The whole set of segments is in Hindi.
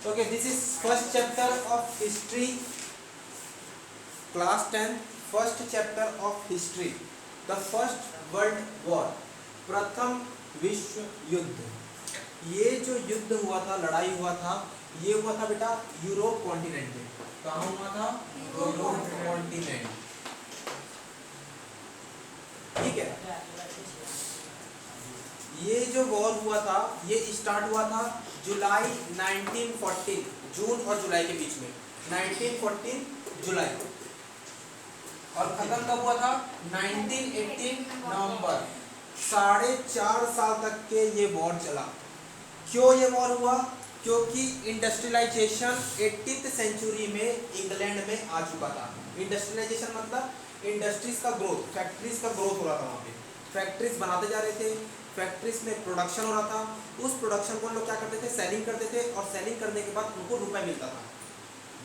Okay, this is first chapter of history, class 10, first chapter of history, the first world war, प्रथम विश्व युद्ध। ये जो युद्ध हुआ था, लड़ाई हुआ था, ये हुआ था बेटा यूरोप कॉन्टिनेंट में। कहाँ हुआ था? Europe continent. ठीक है, ये जो वॉर हुआ था ये स्टार्ट हुआ था जुलाई 1914, जून और जुलाई के बीच में, 1914 जुलाई, और खत्म कब हुआ था? 1918 नवंबर। 4.5 साल तक के ये वॉर चला। क्यों ये वॉर हुआ? क्योंकि इंडस्ट्रियलाइजेशन 18th सेंचुरी में इंग्लैंड में आ चुका था। इंडस्ट्रियलाइजेशन मतलब इंडस्ट्रीज का ग्रोथ, फैक्ट्रीज का ग्रोथ हो रहा था। वहाँ पे फैक्ट्रीज बनाते जा रहे थे, फैक्ट्रीज में प्रोडक्शन हो रहा था। उस प्रोडक्शन को लोग क्या करते थे? सेलिंग करते थे, और सेलिंग करने के बाद उनको रुपए मिलता था।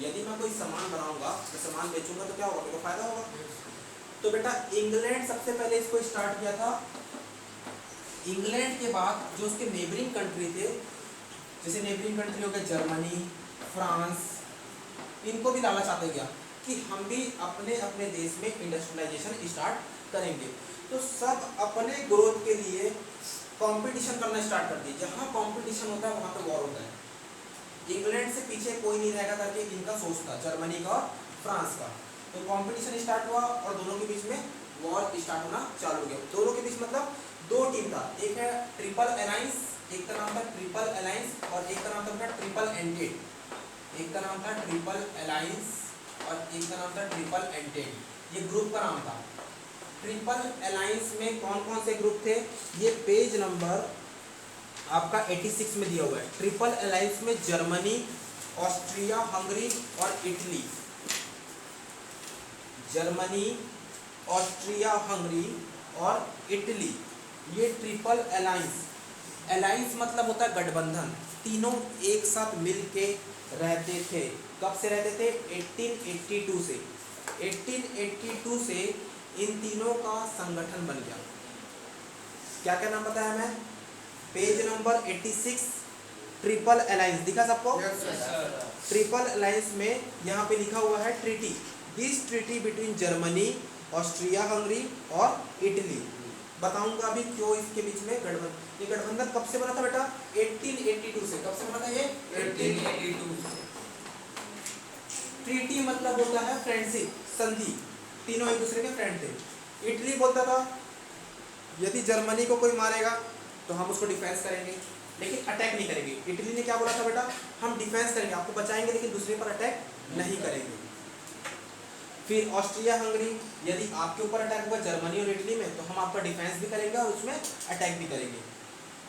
यदि मैं कोई सामान बनाऊंगा तो सामान बेचूंगा तो क्या होगा? मेरे को फायदा होगा। तो बेटा इंग्लैंड सबसे पहले इसको स्टार्ट किया था। इंग्लैंड के बाद जो उसके नेबरिंग कंट्री थे, जैसे नेबरिंग कंट्री हो गए जर्मनी, फ्रांस, इनको भी लालच आते गया कि हम भी अपने अपने देश में इंडस्ट्रियलाइजेशन स्टार्ट करेंगे। तो सब अपने ग्रोथ के लिए कंपटीशन करना स्टार्ट कर दिए। जहाँ कंपटीशन होता है वहाँ पे वॉर होता है। इंग्लैंड से पीछे कोई नहीं रहेगा करके इनका सोच था, जर्मनी का और फ्रांस का। तो कंपटीशन स्टार्ट हुआ और दोनों के बीच में वॉर स्टार्ट होना चालू हो गया। दोनों के बीच मतलब दो टीम था, एक है ट्रिपल अलायंस, एक का नाम था ट्रिपल अलायंस, और एक का नाम था ट्रिपल एंटेड। एक का नाम था ट्रिपल अलायंस और एक का नाम था ट्रिपल एंटेड। ये ग्रुप का नाम था। ट्रिपल अलायंस में कौन कौन से ग्रुप थे? ये पेज नंबर आपका 86 में दिया हुआ है। ट्रिपल अलायंस में जर्मनी, ऑस्ट्रिया हंगरी और इटली। जर्मनी, ऑस्ट्रिया हंगरी और इटली, ये ट्रिपल अलायंस। अलायंस मतलब होता है गठबंधन। तीनों एक साथ मिलके रहते थे। कब से रहते थे? 1882 से। 1882 से इन तीनों का संगठन बन गया। क्या क्या नाम बताया मैं? पेज नंबर 86, ट्रिपल अलायंस दिखा सबको? ट्रिपल अलायंस में यहाँ पे लिखा हुआ है treaty, this treaty between Germany, Austria Hungary और इटली। बताऊंगा अभी क्यों इसके बीच में गठबंधन। ये गठबंधन कब से बना था बेटा? 1882 से। कब से बना था ये? 1882 से। ट्रीटी मतलब होता है फ्रेंडशिप, संधि। तीनों एक दूसरे के फ्रेंड थे। इटली बोलता था यदि जर्मनी को कोई मारेगा तो हम उसको डिफेंस करेंगे, लेकिन अटैक नहीं करेंगे। इटली ने क्या बोला था बेटा? हम डिफेंस करेंगे, आपको बचाएंगे, लेकिन दूसरे पर अटैक नहीं करेंगे। फिर ऑस्ट्रिया हंगरी, यदि आपके ऊपर अटैक हुआ जर्मनी और इटली में, तो हम आपका डिफेंस भी करेंगे और उसमें अटैक भी करेंगे।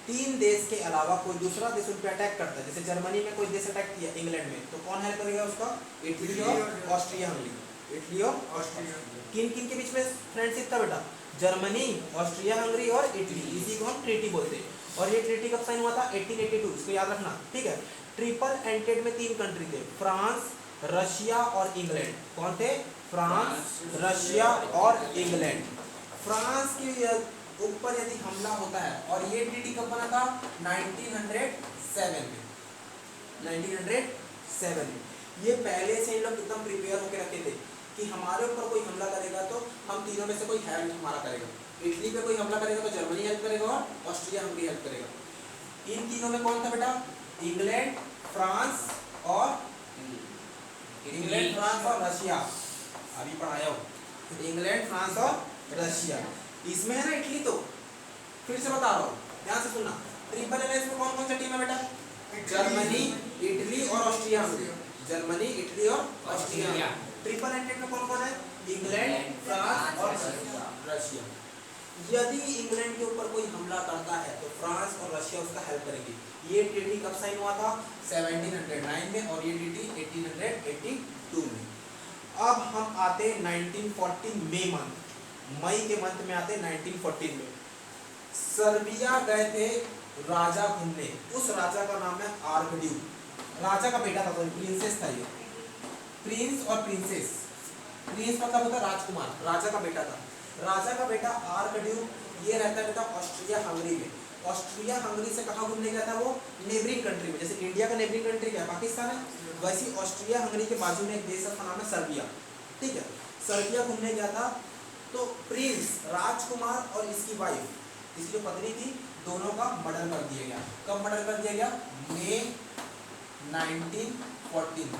तीन देश के अलावा कोई दूसरा देश उन पर अटैक करता है, जैसे जर्मनी में कोई देश अटैक किया इंग्लैंड में, तो कौन हेल्प करेगा उसका? इटली और ऑस्ट्रिया हंगरी। इटली और ऑस्ट्रिया। किन किन के बीच में फ्रेंडशिप था बेटा? जर्मनी, ऑस्ट्रिया हंगरी और इटली। इसी को हम ट्रीटी बोलते हैं। और ये ट्रीटी कब साइन हुआ था? 1882। इसको याद रखना, ठीक है। ट्रिपल एंटेड में तीन कंट्री थे, फ्रांस, रशिया और इंग्लैंड। कौन थे? फ्रांस, रशिया और इंग्लैंड। फ्रांस के ऊपर यदि हमला होता है, और ये ट्रीटी कब बना था? 1907 में। 1907 में। ये पहले से इन लोग एकदम प्रिपेयर होकर रखे थे कि हमारे ऊपर कोई हमला करेगा तो हम तीनों में से कोई हेल्प हमारा करेगा। इटली पे कोई हमला करेगा तो जर्मनी हेल्प करेगा और ऑस्ट्रिया हंगरी हेल्प करेगा। इन तीनों में कौन था बेटा? इंग्लैंड, फ्रांस और रशिया। अभी पढ़ाया हो। इंग्लैंड, फ्रांस और रशिया। इसमें है ना इटली, तो फिर से बता रहा हूँ, ध्यान से सुनना। ट्रिपल अलायंस में कौन कौन सा टीम है बेटा? जर्मनी, इटली और ऑस्ट्रिया। जर्मनी, इटली और ऑस्ट्रिया। ट्रिपल एंटेड में कौन कौन है? इंग्लैंड, फ्रांस और रशिया। यदि इंग्लैंड के ऊपर कोई हमला करता है तो फ्रांस और रशिया उसका हेल्प करेंगे। ये ट्रीटी कब साइन हुआ था? 1709 में, और ये ट्रीटी 1882 में। अब हम आते 1914 मई के मंथ में आते 1914 में। सर्बिया गए थे राजा घूमने। उस राजा का नाम है आर्कड्यूक। राजा का बेटा था, तो प्रिंसेस था ये। प्रिंस और प्रिंसेस। प्रिंस मतलब होता है राजकुमार, राजा का बेटा था। राजा का बेटा आर्कड्यूक ये रहता है बेटा ऑस्ट्रिया हंगरी में। ऑस्ट्रिया हंगरी से कहाँ घूमने गया था वो? नेबरिंग कंट्री में। जैसे इंडिया का नेबरिंग कंट्री क्या है? पाकिस्तान है। वैसे ऑस्ट्रिया हंगरी के बाजू में एक देश है, उसका नाम है सर्बिया। ठीक है, सर्बिया घूमने गया था। तो प्रिंस राजकुमार और इसकी वाइफ, इसकी जो पत्नी थी, दोनों का मर्डर कर दिया गया। कब मर्डर कर दिया गया? मई 1914।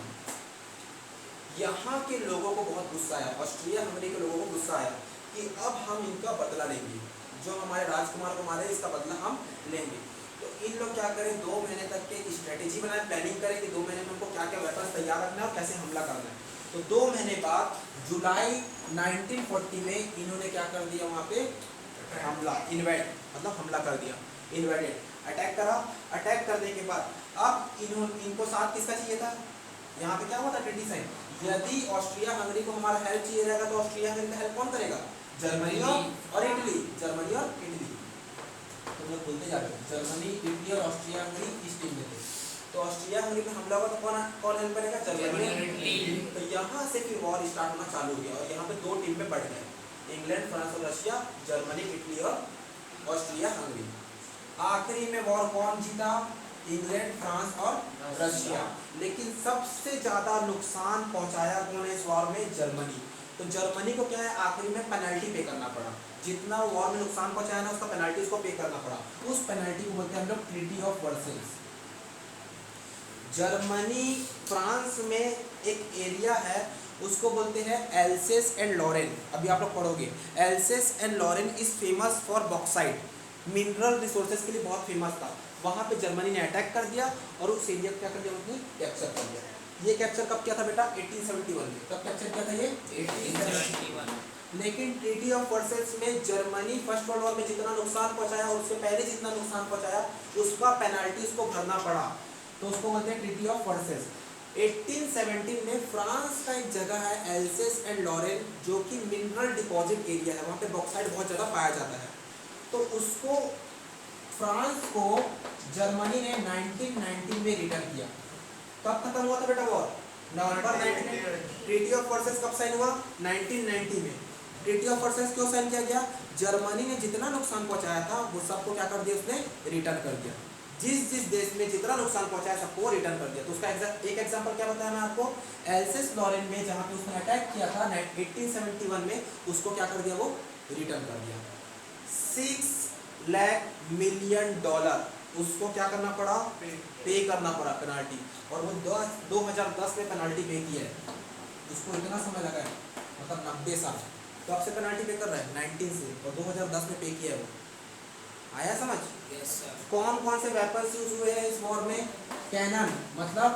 यहाँ के लोगों को बहुत गुस्सा आया, ऑस्ट्रिया हंगरी के लोगों को गुस्सा आया कि अब हम इनका बदला लेंगे, जो हमारे राजकुमार को मारे इसका बदला हम लेंगे। तो इन लोग क्या करें, 2 महीने तक के स्ट्रेटेजी बनाए, प्लानिंग करें कि 2 महीने में उनको क्या क्या वेपन्स तैयार रखना है और कैसे हमला करना है। तो 2 महीने बाद जुलाई 1940 में इन्होंने क्या कर दिया, वहाँ पे हमला, इन्वेड मतलब हमला कर दिया, इन्वेडेड, अटैक करा। अटैक करने के बाद अब इनको साथ किसका चाहिए था? यहाँ पे क्या हुआ था? Treaty sign. यदि ऑस्ट्रिया हंगरी को हमारा हेल्प चाहिए रहेगा तो ऑस्ट्रिया हंगरी का हेल्प कौन करेगा? जर्मनी और इटली। जर्मनी और इटली, तो लोग बोलते जा रहे हैं जर्मनी, इटली और ऑस्ट्रिया हंगरी इस टीम में थे। तो ऑस्ट्रिया हंगरी पे हमला हुआ तो कौन हेल्प करेगा? जर्मनी और इटली। तो यहाँ से फिर वॉर स्टार्ट होना चालू हो गया और यहाँ पे 2 टीम में बढ़ गए, इंग्लैंड, फ्रांस और रशिया, जर्मनी, इटली और ऑस्ट्रिया हंगरी। आखिरी में वॉर कौन जीता? इंग्लैंड, फ्रांस और रशिया। लेकिन सबसे ज्यादा नुकसान पहुंचाया कौन है इस वॉर में? जर्मनी। तो जर्मनी को क्या है, आखिरी में पेनल्टी पे करना पड़ा, जितना वॉर में नुकसान पहुंचाया ना उसका पेनल्टी उसको पे करना पड़ा। उस पेनल्टी को बोलते हैं हम लोग treaty of Versailles. Germany, France में एक एरिया है उसको बोलते हैं एल्सेस एंड लॉरेन। अभी आप लोग पढ़ोगे, Alsace and Lorraine is famous for bauxite, mineral resources के लिए बहुत फेमस था। वहाँ पे जर्मनी ने अटैक कर दिया और उस एरिया को क्या कर दिया, उसने कैप्चर कर दिया। ये कैप्चर कब किया था बेटा? 1871 में। कब कैप्चर किया था ये? 1871। लेकिन ट्रीटी ऑफ वर्सेल्स में जर्मनी फर्स्ट वर्ल्ड वॉर में जितना नुकसान पहुंचाया और उससे पहले जितना नुकसान पहुंचाया उसका पेनल्टी उसको भरना पड़ा, तो उसको बोलते हैं ट्रीटी ऑफ वर्सेल्स। 1817 में फ्रांस का एक जगह है एल्सेस एंड लॉरेन, जो कि मिनरल डिपॉजिट एरिया है, वहाँ पे बॉक्साइट बहुत ज़्यादा पाया जाता है। तो उसको फ्रांस को जर्मनी ने 1919 में रिटर्न किया। कब खत्म हुआ था बेटा war? November 19। Treaty of Versailles कब साइन हुआ? 1990 में। ट्रीटी ऑफ वर्सेल्स क्यों साइन किया गया? जर्मनी ने जितना नुकसान पहुंचाया था वो सबको क्या कर दिया, उसने रिटर्न कर दिया। जिस जिस देश में जितना नुकसान पहुंचाया सबको रिटर्न कर दिया। तो उसका एक एग्जांपल क्या बताया मैं आपको? एल्सेस लॉरेन में जहां पे उसने अटैक किया था 1871 में, उसको क्या कर दिया, वो रिटर्न कर दिया। $6 लाख मिलियन उसको क्या करना पड़ा? पे करना पड़ा पेनाल्टी। और वो 2010 में पेनाल्टी पे की है। उसको इतना समय लगा है, मतलब 90 साल। तो अब से पेनाल्टी पे कर रहा है 19 से, और 2010 में पे किया है वो। आया समझ? Yes sir. कौन कौन से वेपन्स यूज हुए हैं इस वॉर में? कैनन मतलब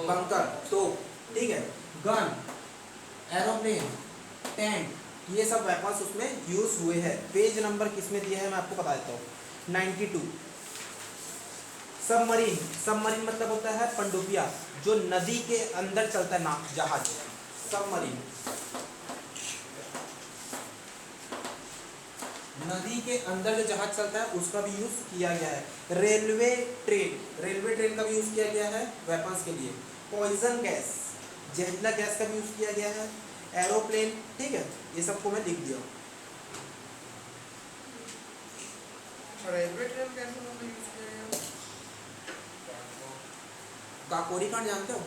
बंकर, तोप, ठीक है, गन, एरोप्लेन, टैंक, ये सब वेपन्स उसमें यूज हुए हैं। पेज नंबर किसमें दिया है मैं आपको बता देता हूँ, 92। सबमरीन, सबमरीन मतलब होता है पनडुब्बिया, जो नदी के अंदर चलता है ना, जहाज, सबमरीन। नदी के अंदर जो जहाज चलता है उसका भी यूज किया गया है। रेलवे ट्रेन, रेलवे ट्रेन का भी यूज किया गया है वेपन्स के लिए। पॉइजन गैस, जहरीला गैस का भी यूज किया गया है। एरोप्लेन, ठीक है, ये सबको मैं लिख दिया। रेलवे ट्रेन कैसे मतलब यूज किया गया? काकोरी कांड जानते हो?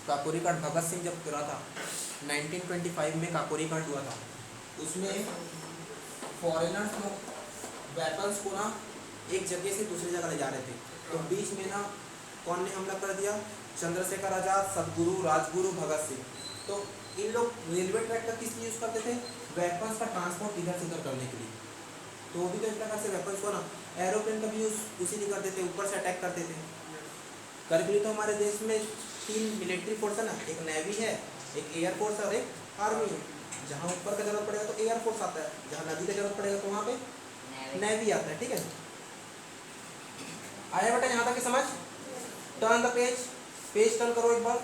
काकोरी कांड भगत सिंह जब गिरा था 1925 में, काकोरी कांड हुआ था। उसमें फॉरेनर्स लोग वेपन्स को ना एक जगह से दूसरी जगह ले जा रहे थे, तो बीच में ना कौन ने हमला कर दिया? चंद्रशेखर आजाद, सदगुरु, राजगुरु, भगत सिंह। तो इन लोग रेलवे ट्रैक का किस लिए यूज़ करते थे? वेपन्स का ट्रांसपोर्ट इधर से उधर करने के लिए। तो वो भी तो इस प्रकार से वेपन्स को ना, एरोप्लेन का भी यूज़ उसी नहीं करते थे, ऊपर से अटैक करते थे। करके तो हमारे देश में 3 मिलिट्री फोर्स है ना, एक नेवी है, एक एयरफोर्स और एक आर्मी है। जहाँ ऊपर का जरूरत पड़ेगा तो एयरफोर्स आता है, जहाँ नदी का जरूरत पड़ेगा तो वहाँ पे नेवी आता है, ठीक है। आया बेटा यहाँ तक की समझ? Turn the page, page turn करो एक बार,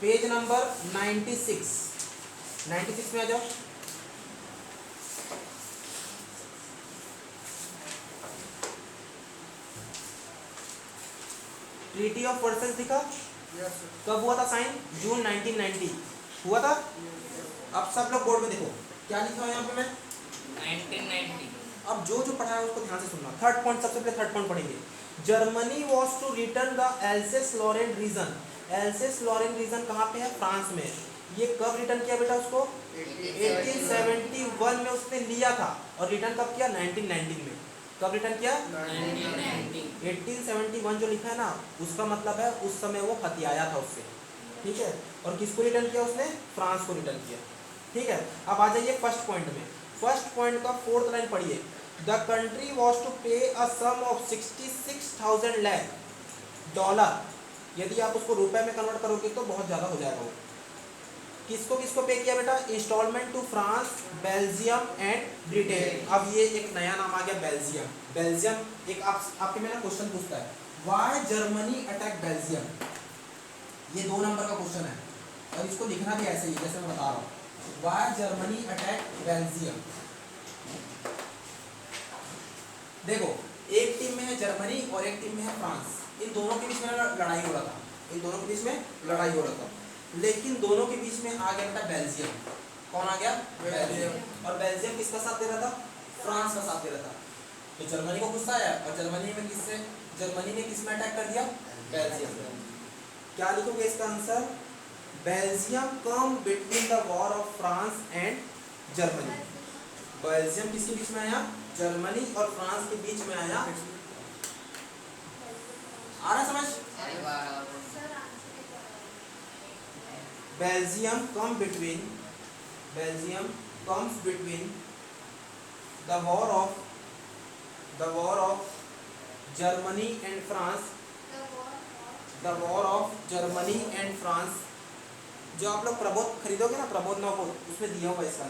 पेज नंबर 96, 96 में आ जाओ। ट्रीटी ऑफ वर्सेल्स दिखा? कब हुआ था साइन? जून 1990 हुआ था। अब सब लोग बोर्ड में देखो क्या लिखा है यहाँ पे मैं? 1990। अब जो जो पढ़ा है उसको ध्यान से सुनना। थर्ड पॉइंट, सबसे पहले थर्ड पॉइंट पढ़ेंगे। Germany was to return the Alsace Lorraine region. Alsace Lorraine region कहाँ पे है? फ्रांस में। ये कब रिटर्न किया बेटा उसको? 1871 में उसने लिया था और रिटर्न कब किया? 1919 में। कब रिटर्न किया? 1871 जो लिखा है ना, उसका मतलब है उस समय वो हथियाया था उससे, ठीक है। और किसको रिटर्न किया उसने? फ्रांस को रिटर्न किया, ठीक है। अब आ जाइए फर्स्ट पॉइंट में। फर्स्ट पॉइंट का फोर्थ लाइन पढ़िए। द कंट्री वॉज टू पे अ सम ऑफ 66,000 लाख डॉलर। यदि आप उसको रुपए में कन्वर्ट करोगे तो बहुत ज़्यादा हो जाएगा वो। किसको किसको पे किया बेटा? Instalment to France, Belgium and Britain. अब ये एक नया नाम आ गया, बेल्जियम। बेल्जियम एक आपके में ना क्वेश्चन पूछता है, व्हाई जर्मनी अटैक बेल्जियम। ये 2 नंबर का क्वेश्चन है और इसको लिखना भी ऐसे ही जैसे मैं बता रहा हूँ, व्हाई जर्मनी अटैक बेल्जियम। देखो, एक टीम में है जर्मनी और एक टीम में है फ्रांस। इन दोनों के बीच में लड़ाई हो रहा था, इन दोनों के बीच में लड़ाई हो रहा था, लेकिन दोनों के बीच में आ गया था बेल्जियम। कौन आ गया? बेल्जियम। और बेल्जियम किसका साथ दे रहा था? फ्रांस का साथ दे रहा था। तो जर्मनी को गुस्सा आया और जर्मनी ने किस में अटैक कर दिया? बेल्जियम। क्या लिखोगे इसका answer? Belgium come between the war of France and Germany. Belgium किसके बीच में आया? जर्मनी और फ्रांस के बीच में आया। आ रहा समझ? Belgium comes between the war of Germany and France, the war of Germany and France। जो आप लोग प्रबोध खरीदोगे ना, प्रबोध नवबोध, उसमें दिया हुआ इसका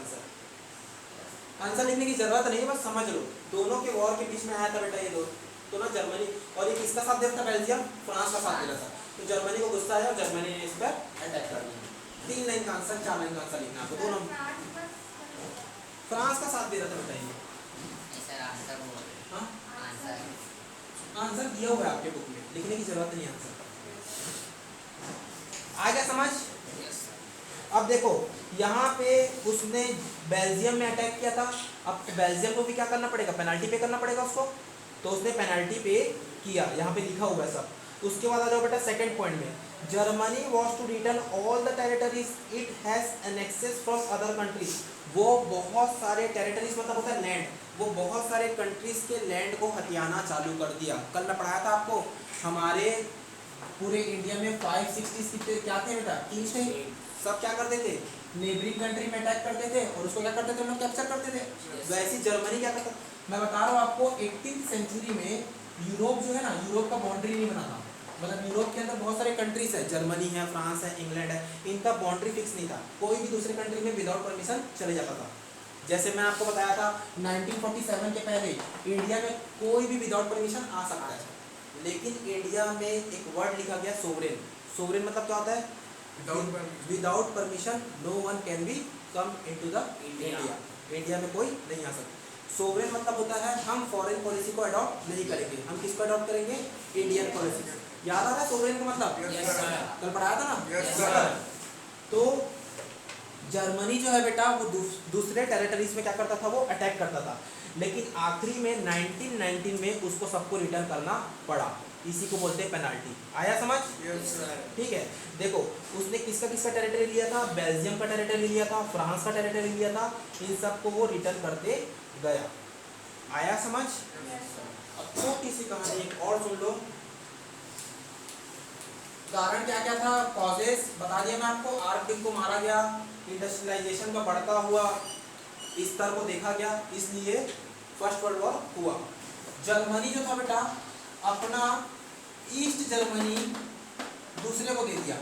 आंसर लिखने की जरूरत नहीं है, बस समझ लो। दोनों के वॉर के बीच में आया था बेटा ये दो, तो ना जर्मनी और ये किसका साथ दे रहा था? बेल्जियम फ्रांस का साथ दे रहा था। तो जर्मनी को गुस्सा आया और जर्मनी ने इस पर अटैक कर दिया। 3 लाइन का आंसर, 4 लाइन का आंसर लिखना आपको। दोनों फ्रांस का साथ दे रहा था बताइए। आंसर दिया हुआ है आपके बुक में, लिखने की जरूरत नहीं आंसर। आ गया समझ? अब देखो यहाँ पे उसने बेल्जियम में अटैक किया था। अब बेल्जियम को भी क्या करना पड़ेगा? पेनल्टी पे करना पड़ेगा उसको, तो उसने पेनल्टी पे किया, यहाँ पे लिखा हुआ है सब। उसके बाद आ जाओ बेटा सेकंड पॉइंट में। Germany was to return all the territories it has annexes from other countries. वो बहुत सारे टेरिटरीज मतलब होता है लैंड, वो बहुत सारे कंट्रीज के लैंड को हथियाना चालू कर दिया। कल मैं पढ़ाया था आपको, हमारे पूरे इंडिया में 560 कितने क्या थे बेटा? 3 स्टेट। सब क्या करते थे? नेबरिंग कंट्री में अटैक करते थे और उसको क्या करते थे? हम लोग कैप्चर करते थे। वैसे जर्मनी क्या करता? मैं बता रहा हूँ आपको, 18th सेंचुरी में यूरोप जो है ना, यूरोप का बाउंड्री नहीं बना था। मतलब यूरोप के अंदर बहुत सारे कंट्रीज है, जर्मनी है, फ्रांस है, इंग्लैंड है, इनका बाउंड्री फिक्स नहीं था। कोई भी दूसरे कंट्री में विदाउट परमिशन चले जाता था। जैसे मैं आपको बताया था 1947 के पहले इंडिया में कोई भी विदाउट परमिशन आ सकता है, लेकिन इंडिया में एक वर्ड लिखा गया सोवरेन। सोवरेन मतलब क्या होता है? Without permission no one can be come into the India. India में कोई नहीं आ सकता। सोवरेन मतलब होता है हम फॉरेन पॉलिसी को अडॉप्ट नहीं करेंगे, हम किसको अडॉप्ट करेंगे? Indian policy. याद आ रहा है सोवरेन का मतलब? कल पढ़ाया था ना? तो जर्मनी जो है बेटा वो दूसरे टेरिटरीज में क्या करता था? वो अटैक करता था, लेकिन आखिरी में 1919 में उसको सबको रिटर्न करना पड़ा। इसी को बोलते हैं पेनाल्टी। आया समझ? ठीक है। देखो उसने किसका किसका टेरिटरी लिया था? बेल्जियम का टेरिटरी लिया था, फ्रांस का टेरिटरी लिया था, इन सबको वो रिटर्न करते गया। आया समझ? अब छोटी सी कहानी एक और सुन लो। कारण क्या क्या था? कॉजेस बता दिया मैं आपको। आर्कटिक को मारा गया, इंडस्ट्रियलाइजेशन का बढ़ता हुआ स्तर को देखा गया, इसलिए फर्स्ट वर्ल्ड वॉर हुआ। जर्मनी जो था बेटा अपना ईस्ट जर्मनी दूसरे को दे दिया।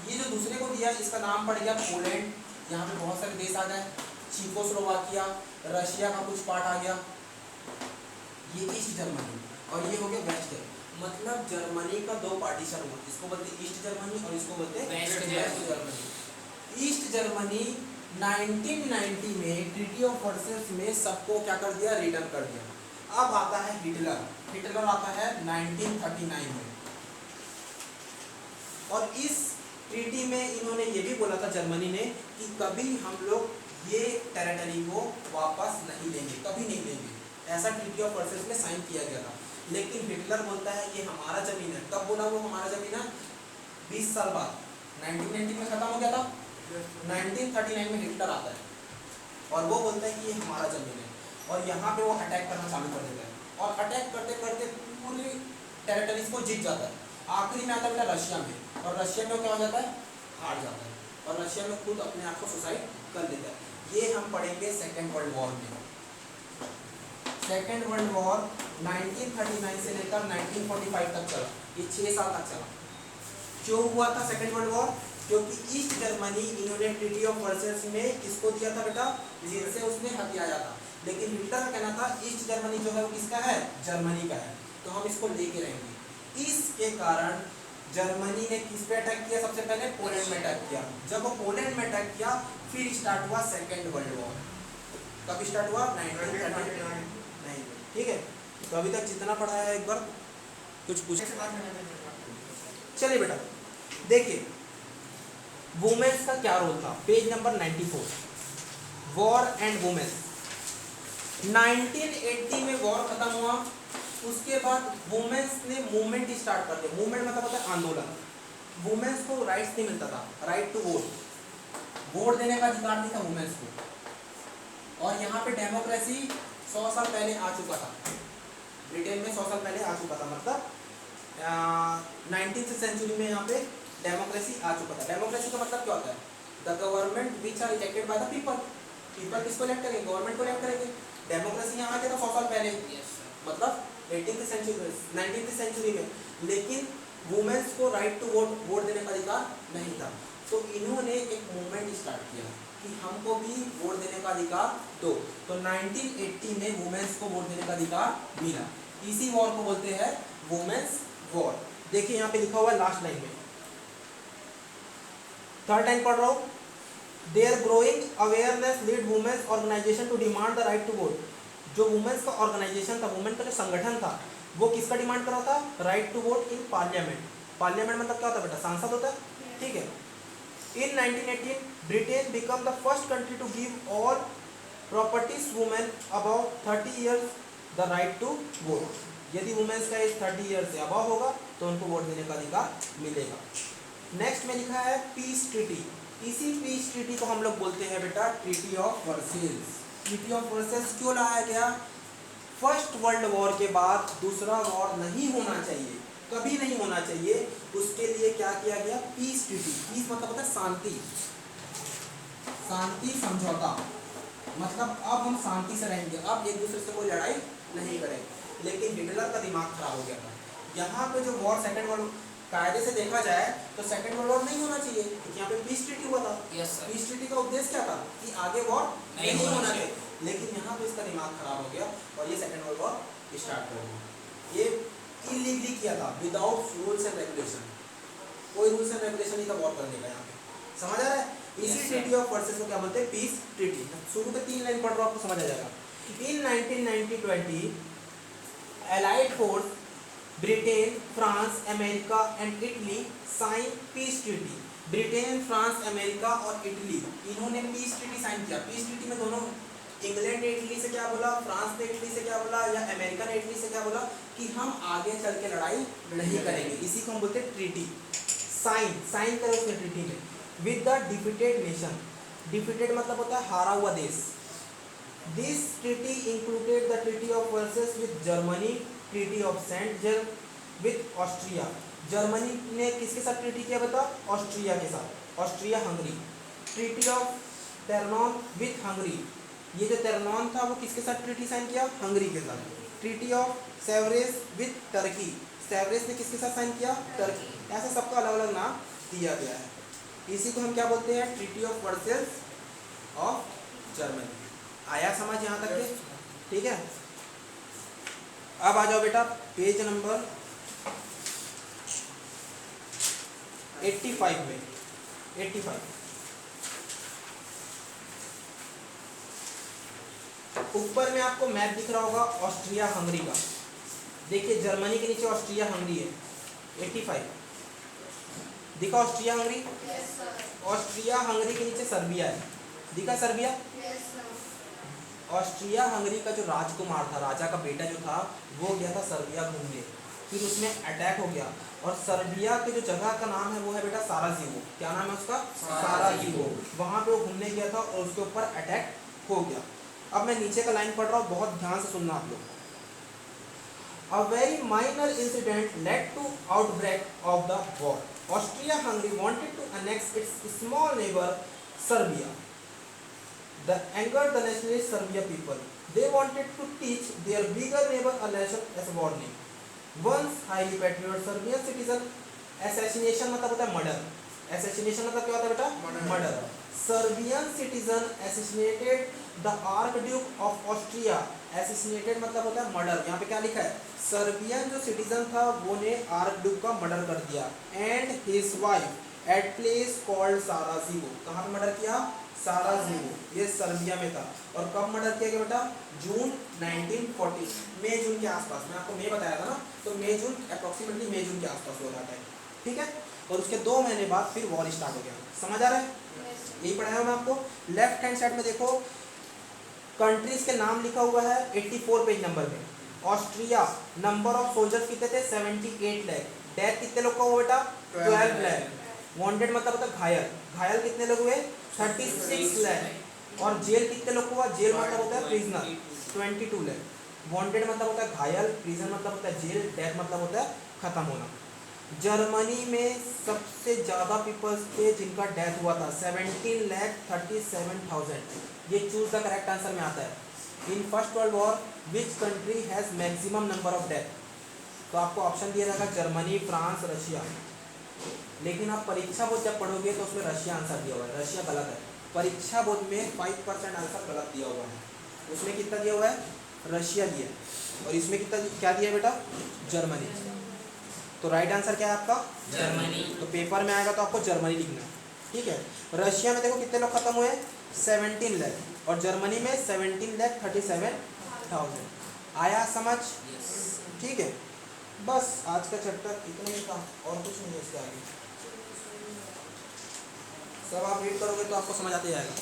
ये जो दूसरे को दिया इसका नाम पड़ गया पोलैंड। यहाँ पे बहुत सारे देश आ गए, चेकोस्लोवाकिया, रशिया का कुछ पार्ट आ गया। ये ईस्ट जर्मनी और ये हो गया वेस्ट जर्मनी। मतलब जर्मनी का 2 पार्टीशन हुआ, इसको बोलते हैं ईस्ट जर्मनी और इसको बोलते हैं वेस्ट जर्मनी। ईस्ट जर्मनी 1990 में ट्रीटी ऑफ वर्सल्स में सबको क्या कर दिया? रिटर्न कर दिया। अब आता है हिटलर। हिटलर आता है 1939 में, और इस ट्रीटी में इन्होंने ये भी बोला था जर्मनी ने कि कभी हम लोग ये टेरिटरी को वापस नहीं लेंगे, कभी नहीं लेंगे। ऐसा ट्रीटी ऑफ वर्सेस में साइन किया गया था। लेकिन हिटलर बोलता है ये हमारा जमीन है। कब बोला वो हमारा जमीन है? 20 साल बाद, 1919 में खत्म हो गया था, 1939 में हिटलर आता है और वो बोलता है कि ये हमारा जमीन है, और यहाँ पे वो अटैक करना चालू कर देता है और अटैक करते करते पूरी टेरिटरीज को जीत जाता है। आखिरी में आता है बेटा रशिया में, और रशिया में क्या हो जाता है? हार जाता है, और रशिया में खुद अपने आप को सुसाइड कर लेता है। ये हम पढ़ेंगे सेकेंड वर्ल्ड वॉर में। सेकेंड वर्ल्ड वॉर 1939 से लेकर 1945 तक चला, ये 6 साल तक चला। क्यों हुआ था सेकेंड वर्ल्ड वॉर? क्योंकि ईस्ट जर्मनी इन्होंने ट्रीटी ऑफ वर्सेस में किसको दिया था बेटा? जिनसे उसने हथियाया था। लेकिन हिटलर का कहना था ईस्ट जर्मनी जो है वो किसका है? जर्मनी का है, तो हम इसको लेके रहेंगे। इसके कारण जर्मनी ने किस पे अटैक किया? सबसे पहले पोलैंड में अटैक किया। जब वो पोलैंड में अटैक किया फिर स्टार्ट हुआ सेकेंड वर्ल्ड वॉर। कब स्टार्ट हुआ? 1939। नहीं, ठीक है। तो अभी तक जितना पढ़ा है एक बार कुछ पूछ। चलिए बेटा देखिए वुमेन्स का क्या रोल था। Page number 94, war and women's. 1980 में वॉर खत्म हुआ, उसके बाद वुमेन्स ने मूवमेंट स्टार्ट कर दिया। मूवमेंट मतलब होता है आंदोलन। वुमेन्स को राइट्स नहीं मिलता था, राइट टू वोट, वोट देने का अधिकार नहीं था वुमेन्स को। और यहाँ पे डेमोक्रेसी 100 साल पहले आ चुका था, ब्रिटेन में 100 साल पहले आ चुका था, मतलब 19th सेंचुरी में यहाँ पे डेमोक्रेसी आ चुका था। डेमोक्रेसी का मतलब क्या होता है? The government which are elected by the people. People किसको इलेक्ट करेंगे? गवर्नमेंट को इलेक्ट करेंगे। डेमोक्रेसी यहाँ आ गया था 100 साल पहले, मतलब 18th सेंचुरी 19th सेंचुरी में। लेकिन वुमेन्स को राइट टू वोट, वोट देने का अधिकार नहीं था। तो इन्होंने एक मूवमेंट स्टार्ट किया कि हमको भी वोट देने का अधिकार दो। तो 1980 में वुमेन्स को वोट देने का अधिकार मिला। इसी वॉर को बोलते हैं वुमेन्स वॉर। देखिए यहाँ पे लिखा हुआ है लास्ट लाइन में, थर्ड लाइन पढ़ रहा हूँ। Their growing awareness lead women's organisation to demand the right to vote. जो वुमेन्स का ऑर्गेनाइजेशन था, वुमेन का जो संगठन था, वो किसका डिमांड कर रहा था? Right to vote in parliament. Parliament मतलब क्या होता है बेटा? सांसद होता है, ठीक है। In 1918 Britain become the first country to give all properties women about 30 years the right to vote. यदि वुमेन्स का एज 30 ईयर्स से अबव होगा तो उनको वोट देने का अधिकार मिलेगा। नेक्स्ट में लिखा है पीस ट्रीटी। इसी पीस ट्रीटी को हम लोग बोलते हैं बेटा treaty of versus. Treaty of versus क्यों लाया गया? फर्स्ट वर्ल्ड वॉर के बाद दूसरा वॉर नहीं होना चाहिए, कभी नहीं होना चाहिए। उसके लिए क्या किया गया? Peace treaty. पीस मतलब होता है शांति, शांति समझौता। मतलब अब हम शांति से रहेंगे, अब एक दूसरे से कोई लड़ाई नहीं करेंगे। लेकिन हिटलर का दिमाग खराब हो गया था। यहाँ पे जो वॉर सेकेंड वर्ल्ड कायदे से देखा जाए तो सेकेंड वर्ल्ड वॉर नहीं होना चाहिए, क्योंकि यहाँ पे पीस ट्रीटी हुआ था। पीस ट्रीटी का उद्देश्य क्या था? कि आगे वॉर नहीं होना चाहिए। लेकिन यहाँ पे इसका दिमाग खराब हो गया और ये सेकेंड वर्ल्ड वॉर स्टार्ट कर दिया। ये इलीगली किया था, विदाउट रूल्स एंड रेगुलेशन। कोई रूल्स एंड रेगुलेशन नहीं था वॉर करने का। यहाँ पे समझ आ रहा है? इसी ट्रीटी ऑफ वर्सेस को क्या बोलते हैं? Peace treaty. शुरू में 3 लाइन पढ़ रहा हूँ, आपको समझ आ जाएगा। In 1919-20 Allied force Britain, France, America and Italy sign peace treaty. Britain, France, America और इटली इन्होंने पीस ट्रीटी साइन किया। पीस ट्रीटी में दोनों, इंग्लैंड ने इटली से क्या बोला, फ्रांस ने इटली से क्या बोला, या अमेरिका ने इटली से क्या बोला कि हम आगे चल के लड़ाई नहीं करेंगे। इसी को हम बोलते हैं ट्रीटी। साइन करो उसमें ट्रीटी में with the defeated nation. Defeated मतलब होता है हारा हुआ देश। This treaty included the treaty of Versailles with Germany, treaty of Saint Germain with Austria. Germany ने किसके साथ ट्रीटी किया बता? ऑस्ट्रिया के साथ, Austria Hungary. Treaty of Trianon with Hungary, ये जो टेरनॉन था वो किसके साथ ट्रीटी साइन किया? हंगरी के साथ। Treaty of Sevres with Turkey, Sevres ने किसके साथ साइन किया? टर्की। ऐसे सबका अलग अलग नाम दिया गया है। इसी को हम क्या बोलते हैं? Treaty of versus of Germany. आया समझ यहाँ तक के? ठीक है। अब आ जाओ बेटा पेज नंबर 85 में। 85 ऊपर में आपको मैप दिख रहा होगा ऑस्ट्रिया हंगरी का। देखिए जर्मनी के नीचे ऑस्ट्रिया हंगरी है। 85 दिखा ऑस्ट्रिया हंगरी? ऑस्ट्रिया हंगरी के नीचे सर्बिया है, दिखा सर्बिया? ऑस्ट्रिया हंगरी का जो राजकुमार था, राजा का बेटा जो था, वो गया था सर्बिया घूमने, फिर उसमें अटैक हो गया और सर्बिया के जो जगह का नाम है वो है बेटा साराजेवो। क्या नाम है उसका? साराजेवो। वहाँ पे वो घूमने गया था और उसके ऊपर अटैक हो गया। अब मैं नीचे का लाइन पढ़ रहा हूँ, बहुत ध्यान से सुनना आप लोग। A very minor incident led to outbreak of the war. Austria-Hungary wanted to annex its small neighbor Serbia. The angered the nationalist Serbia people. They wanted to teach their bigger neighbor a lesson as a warning. Once highly patriotic Serbian citizen assassination मतलब होता है मर्डर। assassination मतलब क्या होता है बेटा? Murder. Serbian citizen assassinated the Archduke of Austria. Assassinated मतलब होता है मर्डर। यहाँ पे क्या लिखा है? सर्बियन जो सिटीजन था वो ने आर्कड्यूक का मर्डर कर दिया। And his wife at place called Sarajevo. कहाँ पे मर्डर किया? साराजेवो, ये सर्बिया में था। और कब मर्डर किया गया बेटा? जून 1940, मई जून के आसपास। मैं आपको मई बताया था ना, तो मई जून अप्रोक्सीमेटली मई जून के आसपास हो जाता है, ठीक है। और उसके 2 महीने बाद फिर वॉर स्टार्ट हो गया। समझ आ रहा है? यही पढ़ाया मैं आपको। लेफ्ट हैंड साइड में देखो कंट्रीज के नाम लिखा हुआ है 84 पेज नंबर में। ऑस्ट्रिया नंबर ऑफ सोल्जर्स कितने थे? 78 लाख। डेथ कितने लोग का हुआ बेटा? 12 लाख। वांटेड मतलब होता है घायल। घायल कितने लोग हुए? 36 लाख। और जेल कितने लोग हुआ? जेल मतलब होता है प्रिजनर, 22 लाख। वांटेड मतलब होता है घायल, प्रिजन मतलब होता है जेल, डेथ मतलब होता है खत्म होना। जर्मनी में सबसे ज़्यादा पीपल्स थे जिनका डेथ हुआ था, 17,37,000। ये चूज द करेक्ट आंसर में आता है। In first world war which country has maximum number of death? तो आपको ऑप्शन दिया जाएगा जर्मनी, फ्रांस, रशिया। लेकिन आप परीक्षा बोर्ड जब पढ़ोगे तो उसमें रशिया आंसर दिया हुआ है। रशिया गलत है। परीक्षा बोर्ड में 5% आंसर गलत दिया हुआ है। उसमें कितना दिया हुआ है? रशिया दिया। और इसमें कितना क्या दिया बेटा? जर्मनी। तो राइट आंसर क्या है आपका? जर्मनी। तो पेपर में आएगा तो आपको जर्मनी लिखना है, ठीक है। रशिया में देखो कितने लोग खत्म हुए? 17 लाख। और जर्मनी में 17,37,000। आया समझ? ठीक है। बस आज का चैप्टर इतना ही था और कुछ नहीं है इसके आगे। सब आप रीड करोगे तो आपको समझ आते जाएगा।